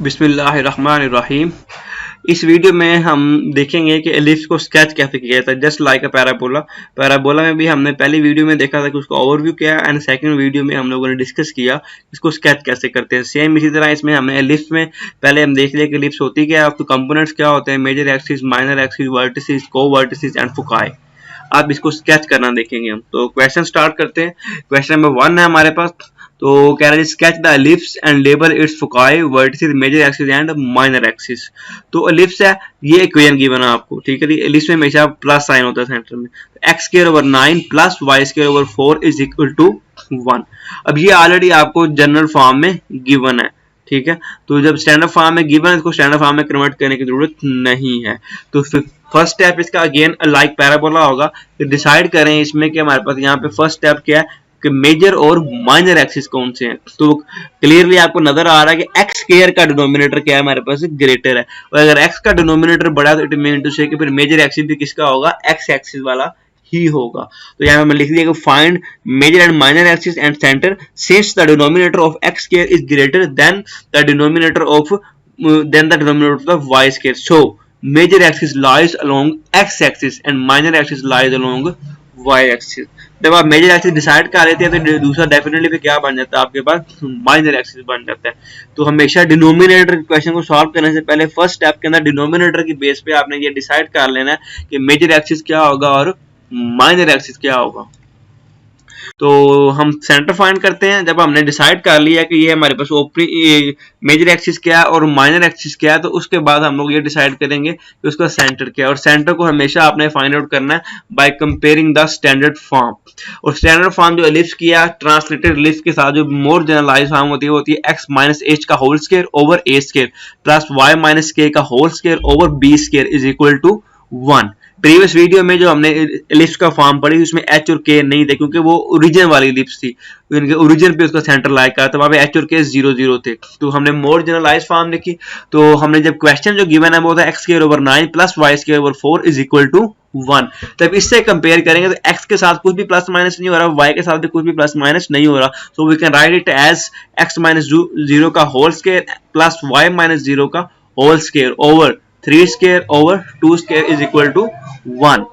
बिस्मिल्लाहिर्रहमानिर्रहीम। इस वीडियो में हम देखेंगे कि एलिप्स को स्केच कैसे किया जाता है, just like a parabola. Parabola में भी हमने पहली वीडियो में देखा था कि उसको ओवरव्यू किया, एंड सेकंड वीडियो में हम लोगों ने डिस्कस किया इसको स्केच कैसे करते हैं। सेम इसी तरह इसमें हमने एलिप्स में पहले हम देख लिया कि एलिप्स होती क्या है, तो कंपोनेंट्स क्या होते हैं, major axis, minor axis, vertices, covertices and foci. आप इसको स्केच करना देखेंगे हम। तो क्वेश्चन स्टार्ट करते हैं। क्वेश्चन नंबर 1 है हमारे पास। तो कह रहा है sketch the ellipse and label its foci, vertices, major axis and minor axis. तो एलिप्स है, ये इक्वेशन गिवन है आपको, ठीक है जी। एलिप्स में हमेशा प्लस साइन होता है सेंटर में। X square over 9 plus y square over 4 is equal to 1। अब ये ऑलरेडी आपको जनरल फॉर्म में गिवन है, ठीक है। तो जब स्टैंडर्ड फॉर्म में गिवन है, इसको स्टैंडर्ड फॉर्म में कन्वर्ट करने की जरूरत नहीं है। तो फर्स्ट स्टेप इसका अगेन लाइक पैराबोला होगा। डिसाइड करें इसमें कि हमारे पास यहाँ पे फर्स्ट स्टेप क्या है कि मेजर और माइनर एक्सिस कौन से हैं। तो क्लियरली आपको नजर आ रहा है कि एक्स स्क्वायर का डिनोमिनेटर क्या है, हमारे पास ग्रेटर है। और अगर एक्स का डिनोमिनेटर बड़ा तो इट मीन टू से कि फिर मेजर एक्सिस भी किसका होगा, एक्स एक्सिस वाला ही होगा। तो यहाँ पे लिख दिया कि find major and minor axis and centre since the denominator of x square is greater than the denominator of y square. So major axis lies along x axis and minor axis lies along y axis. जब आप major axis decide कर लेते हैं तो दूसरा definitely फिर क्या बन जाता है, आपके पास माइनर एक्सिस बन जाता है। तो हमेशा डिनोमिनेटर क्वेश्चन को सॉल्व करने से पहले फर्स्ट स्टेप के अंदर डिनोमिनेटर की बेस पे आपने ये डिसाइड कर लेना है कि मेजर एक्सिस क्या होगा और माइनर एक्सिस क्या होगा। तो हम सेंटर फाइंड करते हैं। जब हमने डिसाइड कर लिया कि ये हमारे पास ओपनिंग मेजर एक्सिस क्या है और माइनर एक्सिस क्या है, तो उसके बाद हम लोग ये डिसाइड करेंगे कि उसका सेंटर क्या है। और सेंटर को हमेशा आपने फाइंड आउट करना है by comparing the standard form. और स्टैंडर्ड फॉर्म जो एलिप्स किया ट्रांसलेटेड एलिप्स के साथ जो मोर जनरलाइज फॉर्म होती है एक्स माइनस एच का whole square over a square plus y minus k का whole square over b square is equal to 1। Previous video में जो हमने एलिप्स का फॉर्म पढ़ी उसमें एच और के नहीं थे, क्योंकि वो ओरिजिन वाली एलिप्स थी, इनके ओरिजिन पे उसका सेंटर लाइक का, तो वहां पे एच और के 0 0 थे। तो हमने मोर जनरलाइज फॉर्म लिखी। तो हमने जब क्वेश्चन जो गिवन है वो था x square over 9 plus y square over 4 is equal to 1। तब इससे कंपेयर करेंगे तो एक्स के साथ कुछ भी प्लस माइनस नहीं हो रहा, वाई के साथ भी कुछ भी प्लस माइनस नहीं हो रहा। So we can write it as x minus 0 का whole square plus y minus 0 का whole square over 3 square over 2 square is equal to 1।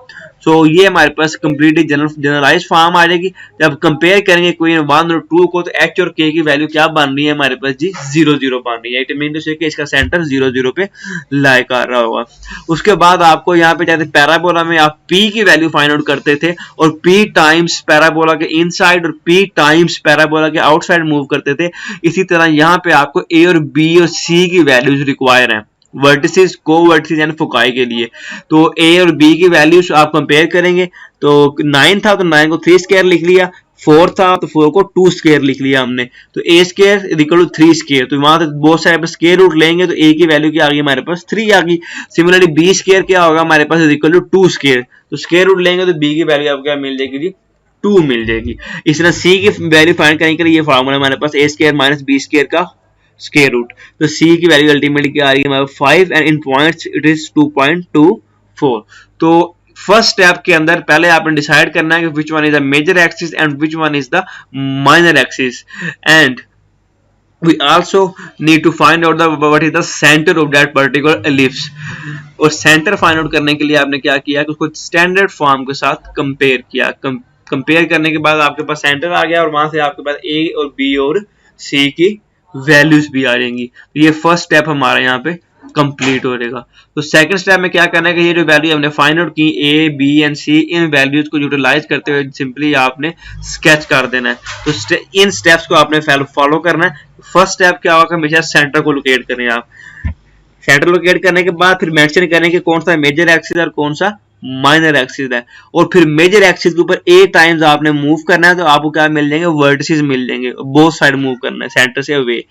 सो ये हमारे पास कंप्लीटली जनरलाइज फॉर्म आ जाएगी। जब कंपेयर करेंगे कोई 1 और 2 को, तो एच और के की वैल्यू क्या बन रही है हमारे पास जी, 0 0 बन रही है। इट मीन टू से कि इसका सेंटर 0 0 पे लाई कर रहा होगा। उसके बाद आपको यहाँ पे जैसे पैराबोला में आप p की वैल्यू फाइंड आउट करते थे और p टाइम्स पैराबोला के इनसाइड और p टाइम्स पैराबोला के आउटसाइड मूव करते थे, इसी तरह यहाँ पे आपको a और b और c की वैल्यूज रिक्वायर है vertices, covertices and foci के लिए। तो a और b की वैल्यूज आप कंपेयर करेंगे। तो 9 था तो 9 को 3 स्क्वायर लिख लिया, 4 था तो 4 को 2 स्क्वायर लिख लिया हमने। तो a square equal to 3 square, तो वहां से बोथ साइड पर स्क्वायर रूट लेंगे तो a की वैल्यू क्या आ गई हमारे पास 3 आ गई। सिमिलरली b स्क्वायर क्या होगा हमारे पास इक्वल टू 2 स्क्वायर, तो स्क्वायर रूट लेंगे तो b की वैल्यू आपको क्या मिल जाएगी जी, 2 मिल जाएगी। इस तरह c की वैल्यू फाइंड करने के लिए ये फार्मूला हमारे पास a square minus b square का स्क्वायर रूट। तो c की वैल्यू अल्टीमेटली क्या आ रही है हमारे 5 and in points it is 2.24। तो फर्स्ट स्टेप के अंदर पहले आपने डिसाइड करना है कि which one is the major axis and which one is the minor axis, and we also need to find out the what is the center of that particular ellipse। और centre find out करने के लिए आपने क्या किया कि उसको standard form के साथ कंपेयर किया। कंपेयर करने के बाद आपके पास सेंटर आ गया और वहां से आपके पास a और b और c की वैल्यूज भी आ जाएंगी। तो ये फर्स्ट स्टेप हमारा यहाँ पे कंप्लीट हो जाएगा। तो सेकंड स्टेप में क्या करना है कि ये जो वैल्यू हमने फाइंड आउट की a, b and c, in values को यूटिलाइज करते हुए सिंपली आपने स्केच कर देना है। तो इन स्टेप्स को आपने फॉलो करना है। फर्स्ट स्टेप क्या होगा, हमेशा सेंटर को लोकेट करें आप। सेंटर लोकेट करने के बाद फिर मेंशन करें कि कौन सा मेजर एक्सिस और कौन सा माइनर एक्सिस है। और फिर मेजर एक्सिस के ऊपर a टाइम्स आपने मूव करना है, तो आपको क्या मिल जाएंगे, वर्टिसेस मिल जाएंगे। बोथ साइड मूव करना है सेंटर से अवे।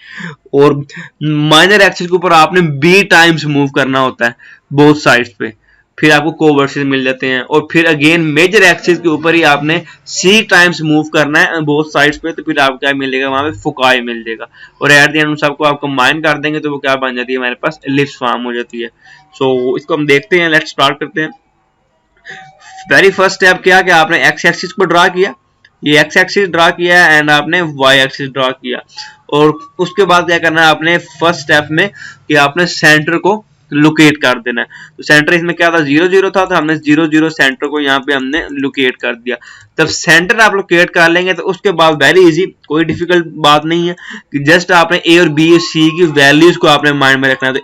और माइनर एक्सिस के ऊपर आपने b टाइम्स मूव करना होता है बोथ साइड्स पे, फिर आपको को वर्टिसेस मिल जाते हैं। और फिर अगेन मेजर एक्सिस के ऊपर ही आपने c टाइम्स मूव करना है बोथ साइड्स पे, तो फिर आपको क्या मिलेगा, वहां पे फोकाई मिल जाएगा। और एट द एंड उन सबको आप कंबाइन कर देंगे तो वो क्या बन जाती है, हमारे पास एलिप्स फॉर्म हो जाती है। सो इसको हम देखते हैं, लेट्स स्टार्ट करते हैं। वेरी फर्स्ट स्टेप क्या कि आपने एक्स एक्सिस को ड्रा किया ये एक्स एक्सिस ड्रा किया है एंड आपने वाई एक्सिस ड्रा किया। और उसके बाद क्या करना है आपने फर्स्ट स्टेप में कि आपने सेंटर को लोकेट कर देना है। तो सेंटर इसमें क्या था, 0 0 था, तो हमने 0 0 सेंटर को यहाँ पे हमने लोकेट कर दिया। तब सेंटर आप लोकेट कर लेंगे तो उसके बाद वेरी इजी, कोई डिफिकल्ट बात नहीं है कि जस्ट आपने ए और बी और सी की वैल्यूज को आपने माइंड में रखना है। तो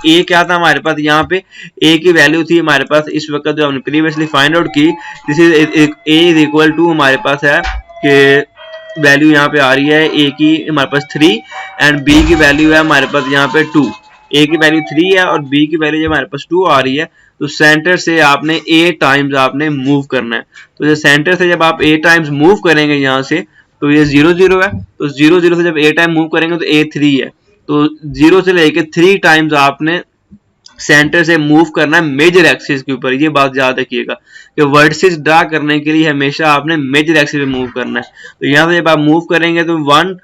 ए क्या था हमारे पास, यहाँ पे ए की वैल्यू थी हमारे पास इस वक्त जो हमने प्रीवियसली फाइंड आउट की, this is a is equal to हमारे पास है कि वैल्यू यहाँ पे आ रही है ए की हमारे पास 3 एंड बी की वैल्यू है हमारे पास यहाँ पे 2। ए की वैल्यू 3 है और बी की वैल्यू जब हमारे पास 2 आ रही है तो सेंटर से आपने ए टाइम्स आपने मूव करना है। तो जो सेंटर से जब आप ए टाइम्स मूव करेंगे यहाँ से, तो ये 0 0 है, तो 0 0 से जब ए टाइम मूव करेंगे तो ए 3 है, तो 0 से लेके 3 टाइम्स आपने सेंटर से मूव करना है मेजर एक्सिस के ऊपर। ये बात याद रखिएगा कि वर्टिसेस ड्रा करने के लिए हमेशा आपने मेजर एक्सिस पे मूव करना है। तो यहाँ से जब आप मूव करेंगे तो 1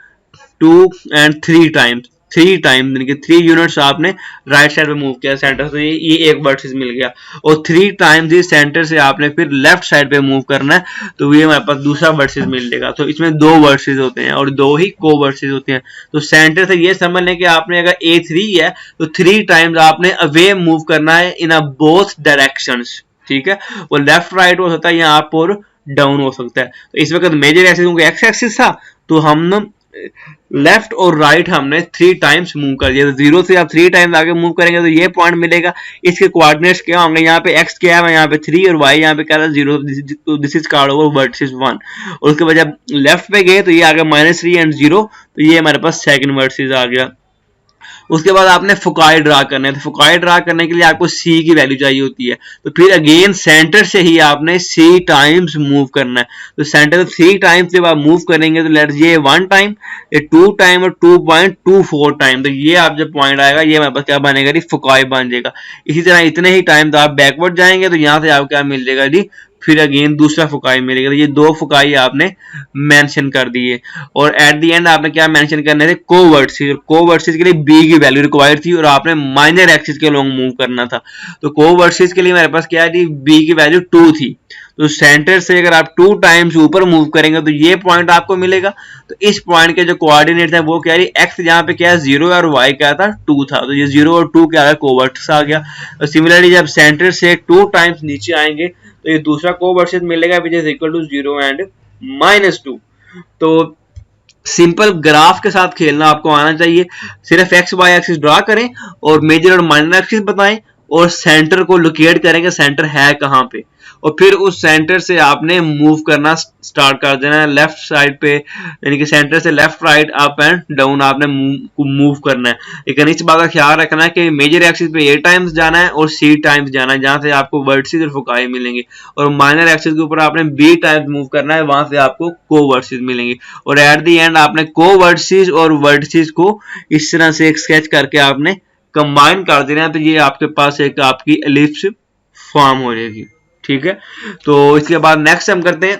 2 एंड 3 टाइम्स, 3 यूनिट्स आपने राइट साइड पे मूव किया सेंटर से, ये एक वर्टिस मिल गया। और 3 टाइम्स ही सेंटर से आपने फिर लेफ्ट साइड पे मूव करना है, तो ये हमारे पास दूसरा वर्टिस मिलेगा। तो इसमें 2 वर्टिस होते हैं और 2 ही को वर्टिस होते हैं। तो सेंटर से ये समझ लें कि आपने अगर A3 है तो 3 टाइम्स आपने अवे मूव करना है इन अ बोथ डायरेक्शंस, ठीक है। वो लेफ्ट राइट हो सकता है या अप और डाउन हो सकता है। तो इस वक्त मेजर एक्सिस क्योंकि एक्स एक्सिस था तो हम लेफ्ट और राइट हमने 3 टाइम्स मूव कर दिया। तो 0 से आप 3 टाइम्स आगे मूव करेंगे तो ये पॉइंट मिलेगा। इसके कोऑर्डिनेट्स क्या होंगे, यहाँ पे x क्या है, यहाँ पे 3 और y यहाँ पे क्या था 0, this is called covertex 1। और उसके बाद जब लेफ्ट पे गए तो ये आ गया -3 एंड 0, तो ये हमारे पास सेकंड वर्टिस आ गया। उसके बाद आपने फोकाई ड्रा करना है। तो फोकाई ड्रा करने के लिए आपको सी की वैल्यू चाहिए होती है, तो फिर अगेन सेंटर से ही आपने सी टाइम्स मूव करना है। तो सेंटर से 3 टाइम्स जब आप मूव करेंगे तो लेट्स ये 1 टाइम, ये 2 टाइम और 2.24 टाइम, तो ये आप जब पॉइंट आएगा ये हमारे पास क्या बनेगा जी, फोकाई बन जाएगा। इसी तरह इतने ही टाइम तो आप बैकवर्ड जाएंगे तो यहाँ से आपको क्या मिल जाएगा जी, फिर अगेन दूसरा फुकाई मिलेगा। तो ये 2 फुकाई आपने मेंशन कर दिए। और एट द एंड आपने क्या मेंशन करने थे, कोवर्टिस। कोवर्टिस के लिए बी की वैल्यू रिक्वायर्ड थी और आपने माइनर एक्सिस के लॉन्ग मूव करना था। तो कोवर्टिस के लिए मेरे पास क्या थी, बी की वैल्यू 2 थी। तो सेंटर से अगर आप 2 टाइम्स ऊपर मूव करेंगे तो ये पॉइंट आपको मिलेगा। तो इस पॉइंट के जो कोऑर्डिनेट है वो क्या है, एक्स यहाँ पे क्या है 0 और वाई क्या था 2 था, तो ये 0 और 2 क्या है, कोवर्टिस आ गया। तो सिमिलरली जब सेंटर से 2 टाइम्स नीचे आएंगे तो ये दूसरा कोवर्टिस मिलेगा which is equal to 0 and -2। तो सिंपल ग्राफ के साथ खेलना आपको आना चाहिए। सिर्फ एक्स वाई एक्सिस ड्रा करें और मेजर और माइनर एक्सिस बताएं और सेंटर को लोकेट करेंगे सेंटर है कहां पे, और फिर उस सेंटर से आपने मूव करना स्टार्ट कर देना है लेफ्ट साइड पे, यानी कि सेंटर से left right up and down आपने मूव करना है। लेकिन इस बात का ख्याल रखना है कि मेजर एक्सिस पे ए टाइम्स जाना है और सी टाइम्स जाना है, जहां से आपको वर्टिसेस और फोकाई मिलेंगे। और माइनर एक्सिस के ऊपर आपने बी टाइम्स मूव करना है, वहां से आपको कोवर्टिसेस मिलेंगे। और एट द एंड आपने कोवर्टिसेस और वर्टिसेस को इस तरह से एक स्केच करके आपने कंबाइन कर देना है, तो ये आपके पास एक आपकी एलिप्स फॉर्म हो जाएगी, ठीक है। तो इसके बाद नेक्स्ट हम करते हैं।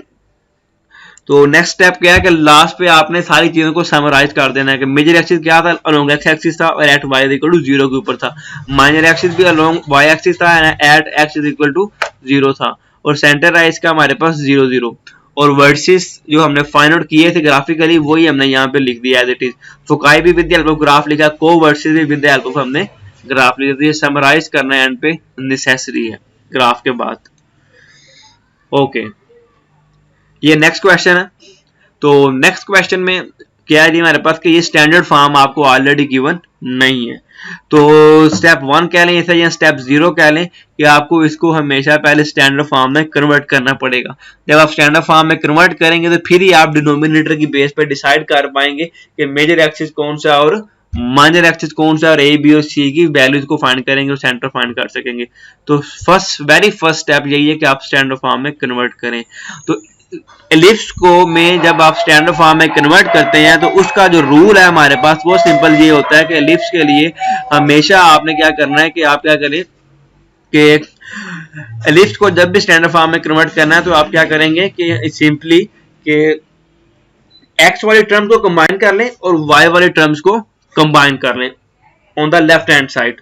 तो नेक्स्ट स्टेप क्या है कि लास्ट पे आपने सारी चीजों को समराइज कर देना है कि मेजर एक्सिस क्या था, अलोंग एक्स एक्सिस था और at y is equal to 0 के ऊपर था। माइनर एक्सिस भी अलोंग वाई एक्सिस था at x is equal to 0 था। और सेंटर है इसका हमारे पास 0 0। और वर्टिसेस जो हमने फाइंड आउट किए थे ग्राफिकली वही हमने यहाँ पे लिख दिया एज इट इज। फोकाई भी with the help of graph लिखा, कोवर्टिसेस भी विद द हेल्प ऑफ हमने ग्राफ लिखा। ये समराइज करना है एंड पे नेसेसरी है ग्राफ के बाद। ओके, ये नेक्स्ट क्वेश्चन है। तो नेक्स्ट क्वेश्चन में क्या है जी हमारे पास कि ये स्टैंडर्ड फॉर्म आपको ऑलरेडी गिवन नहीं है। तो स्टेप 1 कह लें इसे या स्टेप 0 कह लें कि आपको इसको हमेशा पहले स्टैंडर्ड फॉर्म में कन्वर्ट करना पड़ेगा। जब आप स्टैंडर्ड फॉर्म में कन्वर्ट करेंगे तो फिर ही आप डिनोमिनेटर की बेस पर डिसाइड कर पाएंगे कि मेजर एक्सिस कौन सा और माइनर एक्सिस कौन सा, और ए बी और सी की वैल्यूज को फाइंड करेंगे और सेंटर फाइंड कर सकेंगे। तो वेरी फर्स्ट स्टेप यही है कि आप स्टैंडर्ड फॉर्म में कन्वर्ट करें। तो एलिप्स को में जब आप स्टैंडर्ड फॉर्म में कन्वर्ट करते हैं तो उसका जो रूल है हमारे पास वो सिंपल ये होता है कि एलिप्स के लिए हमेशा आपने क्या करना है कि आप क्या करें कि एलिप्स को जब भी स्टैंडर्ड फॉर्म में कन्वर्ट करना है तो आप क्या करेंगे कि सिंपली कि एक्स वाली टर्म को कंबाइन कर लें और वाई वाली टर्म्स को कंबाइन कर लें on the left hand side.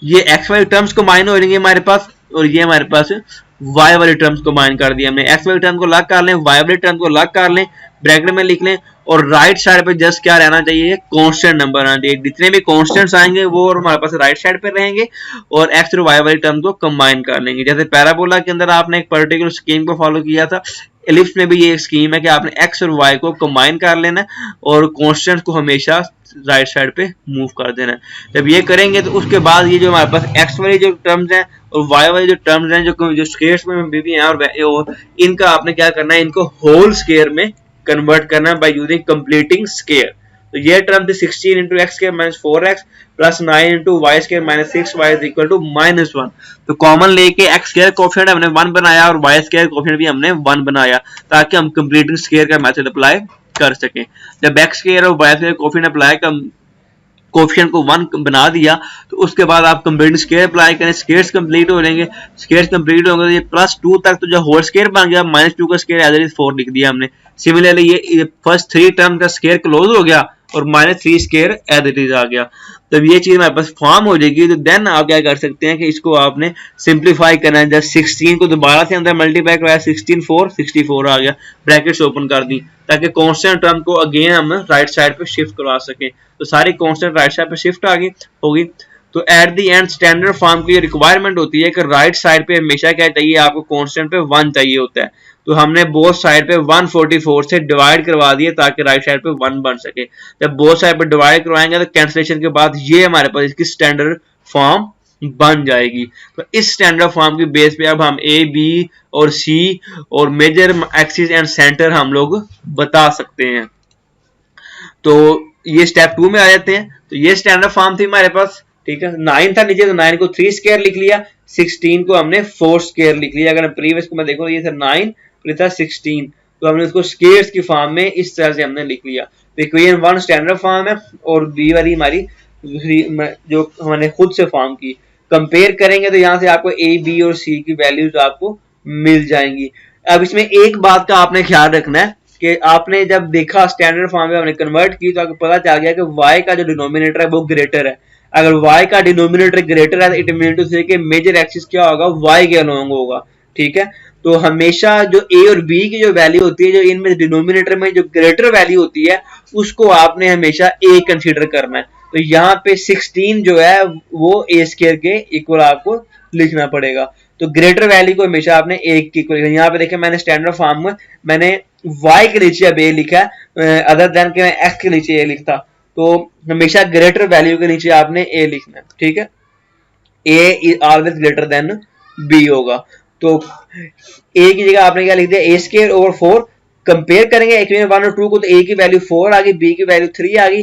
ये एक्स वाली टर्म्स कंबाइन हो जाएंगे हमारे पास और ये हमारे पास y वाली टर्म्स कंबाइन कर दिया हमने। x वाली टर्म को लॉक कर लें, y वाली टर्म को लॉक कर लें, ब्रैकेट में लिख लें, और राइट साइड पे जस्ट क्या रहना चाहिए, कांस्टेंट नंबर आना चाहिए। जितने भी कांस्टेंट्स आएंगे वो हमारे पास राइट साइड पे रहेंगे, और x और y वाली टर्म को कंबाइन कर लेंगे। जैसे पैराबोला के अंदर आपने एक पर्टिकुलर स्कीम को फॉलो किया था, एलिप्स में भी ये एक स्कीम है कि आपने x और y को कंबाइन कर लेना है और कांस्टेंट को हमेशा राइट साइड पे मूव कर देना है। जब ये करेंगे तो उसके बाद ये जो हमारे पास x वाली जो टर्म्स हैं और y वाली जो टर्म्स हैं जो स्क्वायर्स में भी हैं, और इनका आपने क्या करना है, इनको होल स्क्वायर में कन्वर्ट करना है बाय यूजिंग कंप्लीटिंग स्क्वायर। तो ये टर्म थी 16 into x square minus 4x plus 9 into y square minus 6y is equal to -1। तो कॉमन लेके एक्स स्क्वायर कोफिशिएंट हमने 1 बनाया और वाई स्क्वायर कोफिशिएंट भी हमने 1 बनाया, ताकि हम कंप्लीटिंग स्क्वायर का मेथड अप्लाई कर सकें। जब एक्स स्क्वायर और वाई स्क्वायर कोफिशिएंट अप्लाई का कोफिशिएंट को 1 बना दिया, तो उसके बाद आप कंप्लीट स्क्वायर अप्लाई करें, स्क्वायर्स कंप्लीट हो जाएंगे। स्क्वायर्स कंप्लीट होंगे तो ये +2 तक तो जो होल स्क्वायर बन गया, -2 का स्क्वायर एज इट इज 4 लिख दिया हमने। सिमिलरली ये फर्स्ट 3 टर्म का स्क्वायर क्लोज हो गया और -3 स्क्वायर एज इट इज आ गया। तब ये चीज हमारे पास फॉर्म हो जाएगी। तो देन आप क्या कर सकते हैं कि इसको आपने सिंप्लीफाई करना है। जब 16 को दोबारा से अंदर मल्टीप्लाई करवाया, 16 4 64 आ गया, ब्रैकेट्स ओपन कर दी ताकि कांस्टेंट टर्म को अगेन हम राइट साइड पे शिफ्ट करवा सकें। तो सारी कांस्टेंट राइट साइड पे शिफ्ट आ गई होगी। तो at the end standard form की रिक्वायरमेंट होती है कि राइट साइड पे हमेशा क्या चाहिए, आपको कांस्टेंट पे 1 चाहिए होता है। तो हमने बोथ साइड पे 144 से डिवाइड करवा दिए ताकि राइट साइड पे 1 बन सके। जब बोथ साइड पे डिवाइड करवाएंगे तो कैंसिलेशन के बाद ये हमारे पास इसकी स्टैंडर्ड फॉर्म बन जाएगी। तो इस स्टैंडर्ड फॉर्म की बेस पे अब हम ए, बी और सी और मेजर एक्सिस एंड सेंटर हम लोग बता सकते हैं। तो ये स्टेप 2 में आ जाते हैं। तो ये स्टैंडर्ड फॉर्म थी हमारे पास, ठीक है। 9 था नीचे, तो 9 को 3 स्क्वायर लिख लिया, 16 को हमने 4 स्क्वायर लिख लिया। अगर प्रीवियस को मैं देखूं, ये था 9 फिर था 16, तो हमने उसको स्क्वायर्स की फॉर्म में इस तरह से हमने लिख लिया। तो इक्वेशन 1 स्टैंडर्ड फॉर्म है और बी वाली हमारी जो हमने खुद से फॉर्म की। कंपेयर करेंगे तो यहाँ से आपको ए, बी और सी की वैल्यूज आपको मिल जाएंगी। अब इसमें एक बात का आपने ख्याल रखना है कि आपने जब देखा स्टैंडर्ड फॉर्म में हमने कन्वर्ट की, तो आपको पता चल गया कि y का जो डिनोमिनेटर है वो ग्रेटर है। अगर y का डिनोमिनेटर ग्रेटर है, इट मीन टू से कि मेजर एक्सिस क्या होगा, y के अलोंग होगा, ठीक है। तो हमेशा जो a और b की जो वैल्यू होती है, जो इनमें डिनोमिनेटर में जो ग्रेटर वैल्यू होती है, उसको आपने हमेशा a कंसीडर करना है। तो यहाँ पे 16 जो है वो a स्क्वायर के इक्वल आपको लिखना पड़ेगा। तो ग्रेटर वैल्यू को हमेशा आपने एक की इक्वल। यहाँ पे देखिए मैंने स्टैंडर्ड फॉर्म में मैंने y के नीचे अब a लिखा है, अदर देन के मैं x के नीचे a लिखता। तो हमेशा ग्रेटर वैल्यू के नीचे आपने a लिखना है, ठीक है। a is always greater than b होगा। तो a की जगह आपने क्या लिख दिया, a स्क्वायर ओवर 4। कंपेयर करेंगे इक्वेशन 1 और 2 को, तो a की वैल्यू 4 आ गई, b की वैल्यू 3 आ गई,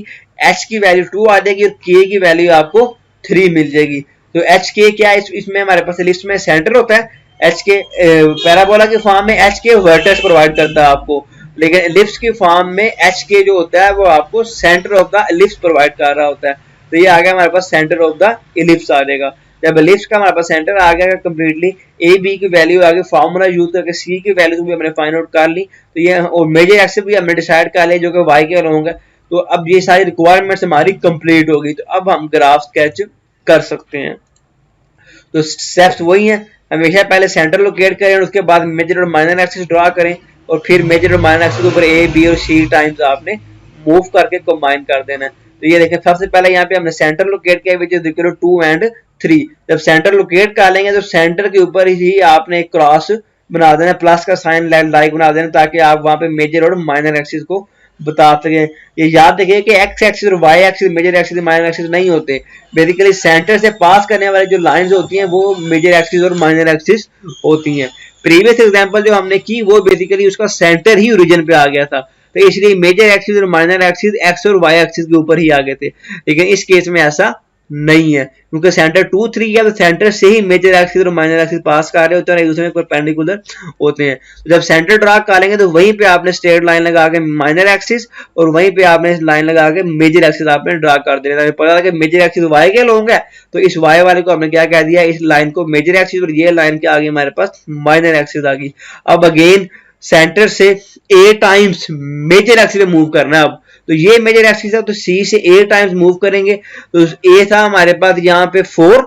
h की वैल्यू 2 आ जाएगी और k की वैल्यू आपको 3 मिल जाएगी। तो एच के क्या है, इसमें हमारे पास लिस्ट में सेंटर होता है। एच के पैराबोला के फॉर्म में एच के वर्टेक्स प्रोवाइड करता है आपको, लेकिन एलिप्स की फॉर्म में एच के जो होता है वो आपको centre of the ellipse provide कर रहा होता है। तो ये आ गया हमारे पास सेंटर ऑफ द एलिप्स आ जाएगा। जब एलिप्स का हमारे पास सेंटर आ गया कंप्लीटली, ए बी की वैल्यू आ गई, फार्मूला यूज करके सी की वैल्यू भी हमने फाइंड आउट कर ली। तो ये और मेजर एक्सिस भी हमने डिसाइड कर लिया जो कि वाई के अलोंग है। तो अब ये सारी रिक्वायरमेंट्स हमारी कंप्लीट हो गई। तो अब हम ग्राफ स्केच कर सकते हैं। तो स्टेप्स वही हैं, हमेशा पहले सेंटर लोकेट करें और उसके बाद मेजर और माइनर एक्सिस ड्रा करें, और फिर मेजर और माइनर एक्सिस के ऊपर ए, बी और सी टाइम्स आपने मूव करके कंबाइन कर देना है। तो ये देखें, सबसे पहले यहाँ पे हमने सेंटर लोकेट किया विच इज इक्वल टू 2 और 3। जब सेंटर लोकेट कर लेंगे तो सेंटर के ऊपर ही आपने एक क्रॉस बना देना, प्लस का साइन लाइक बना देना, ताकि आप वहां पे मेजर और माइनर एक्सिस को बता सके। ये याद रखिए कि एक्स एक्सिस और y axis major axis minor axis नहीं होते। बेसिकली सेंटर से पास करने वाली जो लाइंस होती हैं वो मेजर एक्सिस और माइनर एक्सिस होती हैं। प्रीवियस एग्जांपल जो हमने की वो बेसिकली उसका सेंटर ही ओरिजिन पे आ गया था, तो इसलिए मेजर एक्सिस और माइनर एक्सिस एक्स और वाई एक्सिस के ऊपर ही आ गए थे। लेकिन इस केस में ऐसा नहीं है, क्योंकि सेंटर 2 3 है, तो सेंटर से ही मेजर एक्सिस और माइनर एक्सिस पास कर रहे होते हैं और एक दूसरे में परपेंडिकुलर होते हैं। तो जब सेंटर ड्रा कर लेंगे तो वहीं पे आपने स्ट्रेट लाइन लगा के माइनर एक्सिस और वहीं पे आपने लाइन लगा के मेजर एक्सिस आपने ड्रा कर देना। पता था कि मेजर एक्सिस वाई के लोग है, तो इस वाई वाले को हमने क्या कह दिया, इस लाइन को मेजर एक्सिस, और ये लाइन क्या आ गई हमारे पास, माइनर एक्सिस आ गई। अब अगेन सेंटर से ए टाइम्स मेजर एक्सिस में मूव करना है। अब तो ये मेजर एक्सिस है, तो सी से ए टाइम्स मूव करेंगे। तो ए था हमारे पास यहाँ पे 4,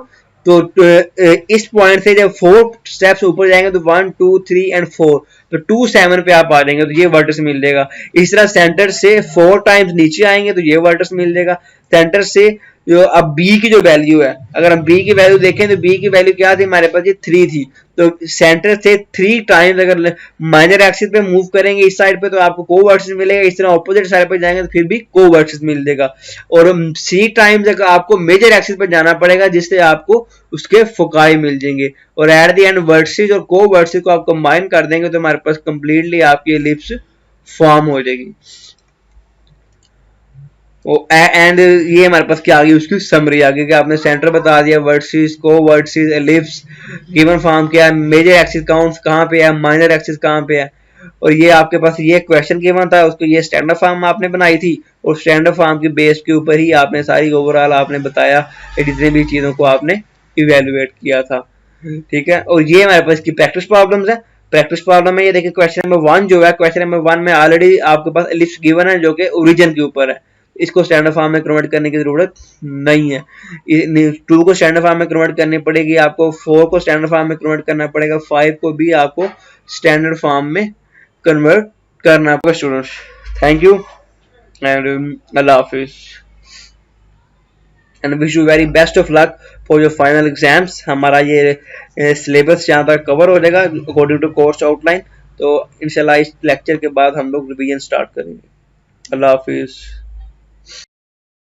इस पॉइंट से जब 4 स्टेप्स ऊपर जाएंगे तो 1 2 3 एंड 4, तो 2 7 पे आप आ जाएंगे तो ये वर्टेक्स मिल जाएगा। इस तरह सेंटर से 4 टाइम्स नीचे आएंगे तो ये वर्टेक्स मिल जाएगा। सेंटर से जो अब बी की जो वैल्यू है, अगर हम बी की वैल्यू देखें तो बी की वैल्यू क्या थी हमारे पास, ये 3 थी। तो सेंटर से 3 टाइम्स अगर माइनर एक्सिस पे मूव करेंगे इस साइड पे तो आपको कोवर्टेक्स मिलेगा, इस तरह ऑपोजिट साइड पे जाएंगे तो फिर भी कोवर्टेक्स मिल जाएगा। और सी टाइम्स अगर आपको मेजर एक्सिस पे जाना पड़ेगा जिससे आपको उसके फोकाई मिल जाएंगे। और एट द एंड वर्टिसेस और कोवर्टिसेस को आप कंबाइन कर देंगे तो हमारे पास कंप्लीटली आपकी एलिप्स फॉर्म हो जाएगी। एंड ये हमारे पास क्या आ गई, उसकी समरी आ गई कि आपने सेंटर बता दिया, वर्टिसेस, कोवर्टिसेस, एलिप्स, गिवन फॉर्म क्या है, मेजर एक्सिस कहाँ पे है, माइनर एक्सिस कहाँ पे है। और ये आपके पास ये क्वेश्चन गिवन था, उसको ये स्टैंडर्ड फॉर्म आपने बनाई थी और स्टैंडर्ड फॉर्म की बेस के ऊपर ही आपने सारी ओवरऑल आपने बताया जितने भी चीजों को आपने इवेल्युएट किया था। ठीक है, और ये हमारे पास की प्रैक्टिस प्रॉब्लम्स है। प्रैक्टिस प्रॉब्लम में ये देखिए क्वेश्चन नंबर 1 जो है, क्वेश्चन नंबर 1 में ऑलरेडी आपके पास एलिप्स गिवन है जो कि ओरिजिन के ऊपर है, इसको स्टैंडर्ड फॉर्म में कन्वर्ट करने की जरूरत नहीं है। 2 को स्टैंडर्ड फॉर्म में कन्वर्ट करनी पड़ेगी आपको, 4 को स्टैंडर्ड फॉर्म में कन्वर्ट करना पड़ेगा, 5 को भी आपको स्टैंडर्ड फॉर्म में कन्वर्ट करना पड़ेगा। Students, thank you and Allah Hafiz and wish you very best of luck for your final exams. हमारा ये सिलेबस यहाँ तक कवर हो जाएगा अकॉर्डिंग टू कोर्स आउटलाइन, तो इंशाल्लाह इस लेक्चर के बाद हम लोग रिवीजन स्टार्ट करेंगे। अल्लाह हाफिज।